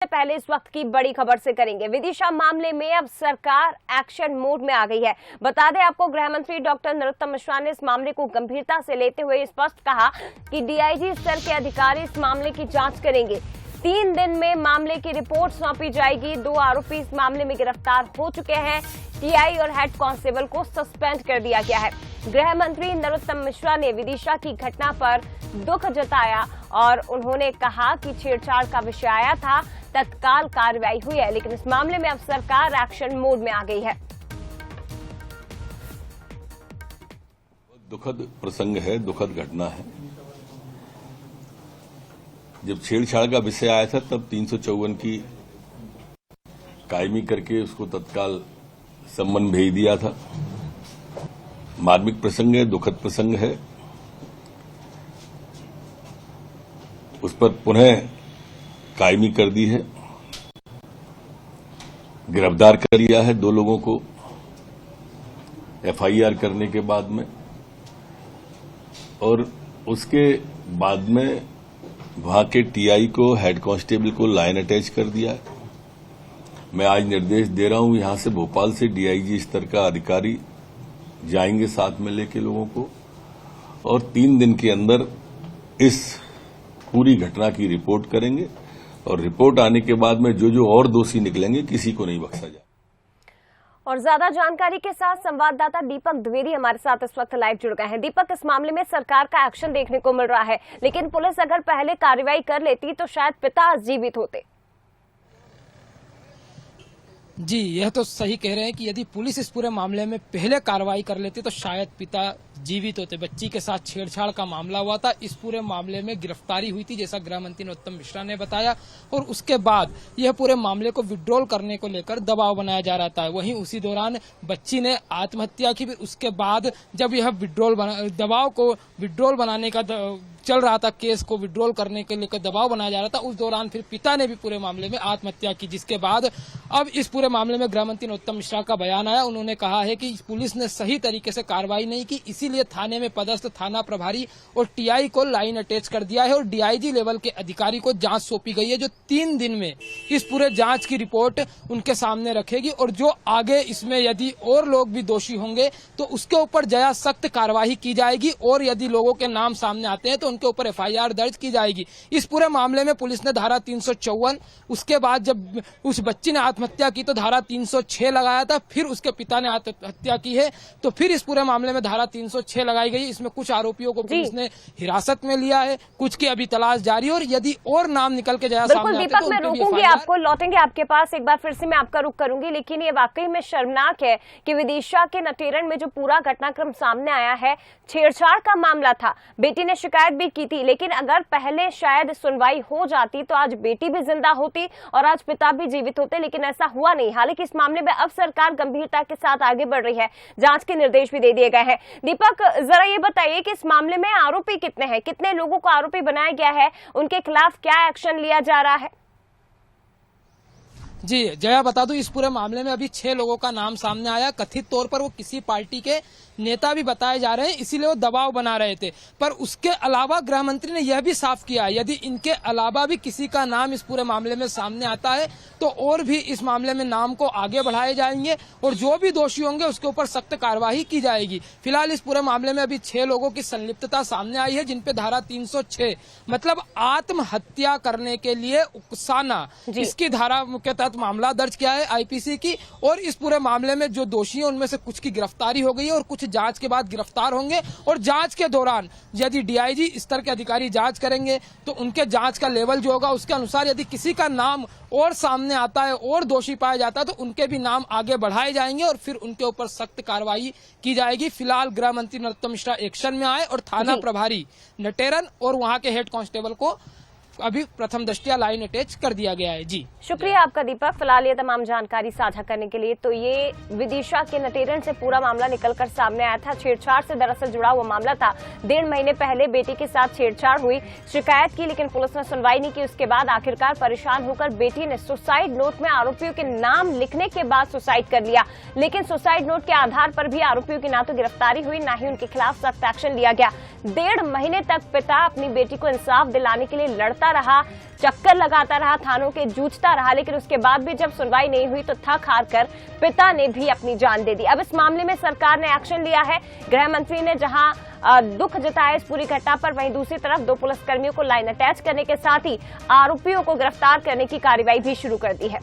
पहले इस वक्त की बड़ी खबर से करेंगे। विदिशा मामले में अब सरकार एक्शन मोड में आ गई है। बता दें आपको, गृह मंत्री डॉक्टर नरोत्तम मिश्रा ने इस मामले को गंभीरता से लेते हुए स्पष्ट कहा कि डीआईजी स्तर के अधिकारी इस मामले की जांच करेंगे। 3 दिन में मामले की रिपोर्ट सौंपी जाएगी। 2 आरोपी इस मामले में गिरफ्तार हो चुके हैं। टीआई और हेड कांस्टेबल को सस्पेंड कर दिया गया है। गृह मंत्री नरोत्तम मिश्रा ने विदिशा की घटना पर दुख जताया और उन्होंने कहा कि छेड़छाड़ का विषय आया था, तत्काल कार्रवाई हुई है, लेकिन इस मामले में अब सरकार एक्शन मोड में आ गई है। दुखद प्रसंग है, दुखद घटना है। जब छेड़छाड़ का विषय आया था तब 354 की कायमी करके उसको तत्काल सम्मन भेज दिया था। मार्मिक प्रसंग है, दुखद प्रसंग है। उस पर पुनः कायमी कर दी है, गिरफ्तार कर लिया है 2 लोगों को एफआईआर करने के बाद में, और उसके बाद में वहां के टीआई को, हेड कांस्टेबल को लाइन अटैच कर दिया है। मैं आज निर्देश दे रहा हूं, यहां से भोपाल से डीआईजी स्तर का अधिकारी जाएंगे साथ में लेके लोगों को, और 3 दिन के अंदर इस पूरी घटना की रिपोर्ट करेंगे, और रिपोर्ट आने के बाद में जो और दोषी निकलेंगे किसी को नहीं बख्शा जाए। और ज्यादा जानकारी के साथ संवाददाता दीपक द्विवेदी हमारे साथ इस वक्त लाइव जुड़ गए हैं। दीपक, इस मामले में सरकार का एक्शन देखने को मिल रहा है, लेकिन पुलिस अगर पहले कार्रवाई कर लेती तो शायद पिता जीवित होते। जी, यह तो सही कह रहे हैं कि यदि पुलिस इस पूरे मामले में पहले कार्रवाई कर लेती तो शायद पिता जीवित होते। बच्ची के साथ छेड़छाड़ का मामला हुआ था, इस पूरे मामले में गिरफ्तारी हुई थी, जैसा गृह मंत्री नरोत्तम मिश्रा ने बताया, और उसके बाद यह पूरे मामले को विड्रॉल करने को लेकर दबाव बनाया जा रहा था। वहीं उसी दौरान बच्ची ने आत्महत्या की। उसके बाद जब यह दबाव को विड्रॉल बनाने का चल रहा था, केस को विड्रॉल करने के लेकर दबाव बनाया जा रहा था, उस दौरान फिर पिता ने भी पूरे मामले में आत्महत्या की, जिसके बाद अब इस पूरे मामले में गृह मंत्री नरोत्तम मिश्रा का बयान आया। उन्होंने कहा है कि पुलिस ने सही तरीके से कार्रवाई नहीं की, इसीलिए थाने में पदस्थ थाना प्रभारी और टीआई को लाइन अटैच कर दिया है, और डीआईजी लेवल के अधिकारी को जांच सौंपी गई है, जो 3 दिन में इस पूरे जांच की रिपोर्ट उनके सामने रखेगी, और जो आगे इसमें यदि और लोग भी दोषी होंगे तो उसके ऊपर जया सख्त कार्रवाई की जाएगी, और यदि लोगों के नाम सामने आते हैं तो उनके ऊपर एफआईआर दर्ज की जाएगी। इस पूरे मामले में पुलिस ने धारा 354, उसके बाद जब उस बच्ची ने आत्महत्या की तो धारा 306 लगाया था, फिर उसके पिता ने आत्महत्या की है तो फिर इस पूरे मामले में धारा 306 लगाई गई। इसमें कुछ आरोपियों को पुलिस ने हिरासत में लिया है, कुछ की अभी तलाश जारी है, और यदि और नाम निकल के जाए सामने आते दीपक, मैं रोकूंगी आपको, लौटेंगे आपके पास, एक बार फिर से मैं आपका रुख करूंगी, लेकिन ये वाकई में शर्मनाक है कि विदिशा के नटेरन में जो पूरा घटनाक्रम सामने आया है, छेड़छाड़ का मामला था, बेटी ने शिकायत भी की थी, लेकिन अगर पहले शायद सुनवाई हो जाती तो आज बेटी भी जिंदा होती और आज पिता भी जीवित होते, लेकिन ऐसा हुआ नहीं। हालांकि इस मामले में अब सरकार गंभीरता के साथ आगे बढ़ रही है, जांच के निर्देश भी दे दिए गए हैं। दीपक, जरा ये बताइए कि इस मामले में आरोपी कितने हैं, कितने लोगों को आरोपी बनाया गया है, उनके खिलाफ क्या एक्शन लिया जा रहा है? जी जया, बता दूं, इस पूरे मामले में अभी 6 लोगों का नाम सामने आया। कथित तौर पर वो किसी पार्टी के नेता भी बताए जा रहे हैं, इसीलिए वो दबाव बना रहे थे। पर उसके अलावा गृह मंत्री ने यह भी साफ किया है, यदि इनके अलावा भी किसी का नाम इस पूरे मामले में सामने आता है तो और भी इस मामले में नाम को आगे बढ़ाए जाएंगे, और जो भी दोषी होंगे उसके ऊपर सख्त कार्यवाही की जाएगी। फिलहाल इस पूरे मामले में अभी 6 लोगों की संलिप्तता सामने आई है, जिनपे धारा 306 मतलब आत्महत्या करने के लिए उकसाना, इसकी धारा के तहत मामला दर्ज किया है आईपीसी की, और इस पूरे मामले में जो दोषी हैं उनमें से कुछ की गिरफ्तारी हो गई है और कुछ जांच के बाद गिरफ्तार होंगे, और जांच के दौरान यदि डीआईजी स्तर के अधिकारी जांच करेंगे तो उनके जांच का लेवल जो होगा उसके अनुसार यदि किसी का नाम और सामने आता है और दोषी पाया जाता है तो उनके भी नाम आगे बढ़ाए जाएंगे और फिर उनके ऊपर सख्त कार्रवाई की जाएगी। फिलहाल गृह मंत्री नरोत्तम मिश्रा एक्शन में आए और थाना प्रभारी नटेरन और वहां के हेड कांस्टेबल को अभी प्रथम दृष्टया लाइन अटैच कर दिया गया है। जी शुक्रिया आपका दीपक, फिलहाल ये तमाम जानकारी साझा करने के लिए। तो ये विदिशा के नटेरन से पूरा मामला निकलकर सामने आया था। छेड़छाड़ से दरअसल जुड़ा हुआ मामला था। 1.5 महीने पहले बेटी के साथ छेड़छाड़ हुई, शिकायत की, लेकिन पुलिस ने सुनवाई नहीं की। उसके बाद आखिरकार परेशान होकर बेटी ने सुसाइड नोट में आरोपियों के नाम लिखने के बाद सुसाइड कर लिया, लेकिन सुसाइड नोट के आधार पर भी आरोपियों की ना तो गिरफ्तारी हुई, ना ही उनके खिलाफ सख्त एक्शन लिया गया। 1.5 महीने तक पिता अपनी बेटी को इंसाफ दिलाने के लिए लड़ता घूमता रहा, चक्कर लगाता रहा, थानों के जूझता रहा, लेकिन उसके बाद भी जब सुनवाई नहीं हुई तो थक हार कर पिता ने भी अपनी जान दे दी। अब इस मामले में सरकार ने एक्शन लिया है। गृह मंत्री ने जहां दुख जताया इस पूरी घटना पर, वहीं दूसरी तरफ 2 पुलिसकर्मियों को लाइन अटैच करने के साथ ही आरोपियों को गिरफ्तार करने की कार्रवाई भी शुरू कर दी है।